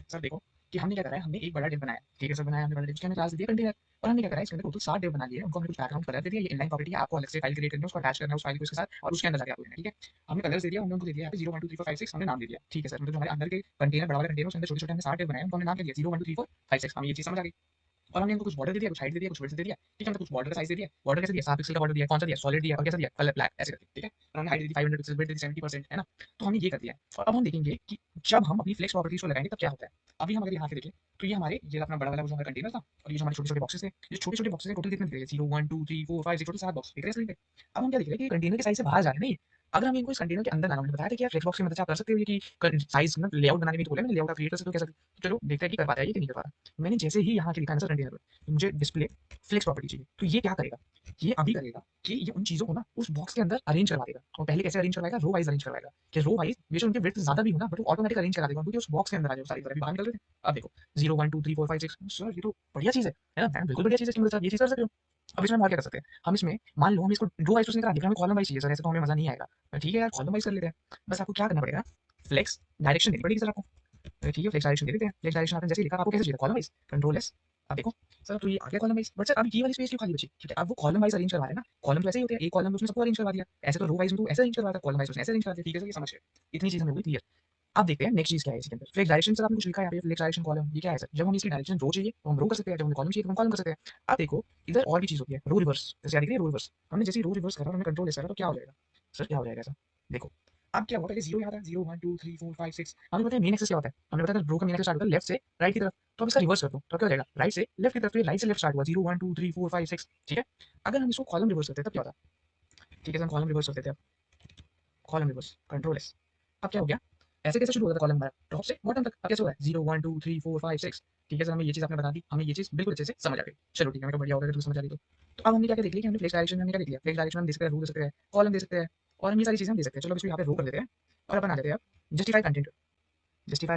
Sir देखो कि हमने क्या करा है, हमने एक बड़ा डिव बनाया, ठीक है सर, बनाया हमने बड़ा डिव, उसके अंदर क्लास दे दिया कंटेनर, और हमने क्या करा है, इसके अंदर टोटल 7 डिव बना लिए, उनको हमने कुछ बैकग्राउंड कलर दे दिया, ये इनलाइन प्रॉपर्टी है, आपको अलग से फाइल क्रिएट करनी है, उसको अटैच करना है उस फाइल को इसके साथ, और उसके अंदर जाके आपको देना है, ठीक है। हमने कलर्स दे दिया, हमने उनको दे दिया यहाँ पे 0 1 2 3 4 5 6 हमने नाम दे दिया, ठीक है सर। मतलब जो हमारे अंदर के कंटेनर, बड़ा वाला कंटेनर, उसके अंदर छोटे छोटे हमने 7 डिव बनाए, उनको हमने नाम क्या दिया 0 1 2 3 4 5 6, हमें ये चीज समझ आ गई। और हमने इनको कुछ बॉर्डर दे दिया, कुछ हाइट दे दिया, कुछ विड्थ दे दिया, ठीक है। मतलब कुछ बॉर्डर का साइज दे दिया, बॉर्डर कैसे दिया, 7 पिक्सल का बॉर्डर दिया, कौन सा दिया, सॉलिड दिया, और कैसा दिया, कलर ब्लैक, ऐसे करके, ठीक है। और हमने हाइट दे दी 500 पिक्सल, विड्थ दे दी 70%, है ना। तो हमने ये कर दिया है। और अब हम देखेंगे कि जब हम अपनी फ्लेक्स प्रॉपर्टीज को लगाएंगे तब क्या होता है। अभी हम अगर यहाँ पे देखें तो ये हमारे, ये अपना बड़ा वाला जो हमारा कंटेनर था, और ये जो हमारे छोटे छोटे बॉक्सेस थे, ये छोटे छोटे बॉक्सेस टोटल कितने दिख रहे हैं, 0 1 2 3 4 5 6, टोटल 7 बॉक्स दिख रहे हैं स्क्रीन पे। अब हम क्या देख रहे हैं कि कंटेनर के साइज से बाहर जा रहे हैं, नहीं। अगर हम इनको इस कंटेनर के अंदर लाना, मैंने बताया था कि फ्लेक्स बॉक्स की मदद से आप कर सकते हो ये कि साइज में लेआउट बनाने में, तो बोला मैंने लेआउट क्रिएट कर सकते हो, कैसे। चलो देखते हैं कि कर पाता है ये कि नहीं कर पाता। मैंने जैसे ही यहाँ के लिखा है सर कंटेनर, मुझे डिस्प्ले फ्लेक्स प्रॉपर्टी चाहिए, तो ये क्या करेगा, ये अभी करेगा कि ये उन चीजों को ना उस बॉक्स के अंदर अरेंज करवा देगा। और पहले कैसे अरेंज करवाएगा, रो वाइज अरेंज करवाएगा, कि रो वाइज बेशक उनके विड्थ ज्यादा भी हो ना, बट वो ऑटोमेटिक अरेंज करा देगा, क्योंकि उस बॉक्स के अंदर आ जाए सारी तरह भी बाहर निकल रहे थे। अब देखो 0 1 2 3 4 5 6, सर ये तो बढ़िया चीज है ना मैम, बिल्कुल बढ़िया चीज है, इसकी मदद से आप ये चीज कर सकते हो। अब इसमें हम और क्या कर सकते हैं, हम इसमें मान लो हम इसको रो वाइज तो नहीं करा देंगे, हमें कॉलम वाइज चाहिए सर, ऐसे तो हमें मजा नहीं आएगा। ठीक है यार, कॉलम वाइज कर लेते हैं। बस आपको क्या करना पड़ेगा, फ्लेक्स डायरेक्शन देनी पड़ेगी सर आपको। ठीक है, फ्लेक्स डायरेक्शन दे देते हैं। फ्लेक्स डायरेक्शन आपने जैसे लिखा, आपको कैसे चाहिए, कॉलम वाइज, कंट्रोल एस। अब देखो सर, तो ये आ गया कॉलम वाइज, बट सर अब ये वाली स्पेस क्यों खाली बची, ठीक है। अब वो कॉलम वाइज अरेंज करवा रहे हैं ना, कॉलम तो ऐसे ही होते हैं, एक कॉलम में उसने सबको अरेंज करवा दिया, ऐसे तो रो वाइज में तो ऐसे अरेंज करवा था, कॉलम वाइज उसने ऐसे अरेंज करवा दिया, ठीक है सर, ये समझ गए। इतनी चीज हमें हुई क्लियर। अब देखते हैं नेक्स्ट चीज क्या है इसके अंदर, फ्लेक्स डायरेक्शन सर आपने कुछ लिखा है यहाँ पे, फ्लेक्स डायरेक्शन कॉलम, ये क्या है सर, जब हमें इसकी डायरेक्शन रो चाहिए तो हम रो कर सकते हैं, जब हमें कॉलम चाहिए तो हम कॉलम कर सकते हैं। अब देखो इधर और भी चीज होती है, रो रिवर्स, जैसे याद है रो रिवर्स, हमने जैसे रो रिवर्स करा, हमने कंट्रोल एस करा, तो क्या हो जाएगा सर, क्या हो जाएगा सर। देखो अब क्या हुआ, पहले 0 यहाँ था, 0 1 2 3 4 5 6, हमें पता है मेन एक्सेस क्या होता है, हमने बताया था रो का मेन एक्सेस स्टार्ट होता है लेफ्ट से राइट की तरफ। तो अब इसका रिवर्स कर दो तो क्या हो जाएगा, राइट से लेफ्ट की तरफ, तो ये राइट से लेफ्ट स्टार्ट हुआ, 0 1 2 3 4 5 6, ठीक है। अगर हम इसको कॉलम रिवर्स करते हैं तब क्या होता, ठीक है, हम कॉलम रिवर्स करते थे, अब कॉलम रिवर्स कंट्रोल एस। अब क्या हो गया, ऐसे कैसे शुरू होता था कॉलम हमारा, टॉप से बॉटम तक, अब कैसे हो रहा है 0 1 2 3 4 5 6, ठीक है सर। हमें ये चीज आपने बता दी, हमें ये चीज बिल्कुल अच्छे से समझ आ गई, चलो ठीक है, मेरे को बढ़िया होगा अगर समझ आ गई तो अब हमने क्या क्या देख लिया कि हमने फ्लेक्स डायरेक्शन में हमने क्या देख लिया, फ्लेक्स डायरेक्शन में दे सकते हैं, रो दे सकते हैं, कॉलम दे सकते हैं, और हम ये सारी चीजें हम दे सकते हैं। चलो अब इसको यहाँ पे रो कर देते हैं, और अपन आ जाते हैं अब जस्टिफाई कंटेंट, जस्टिफाई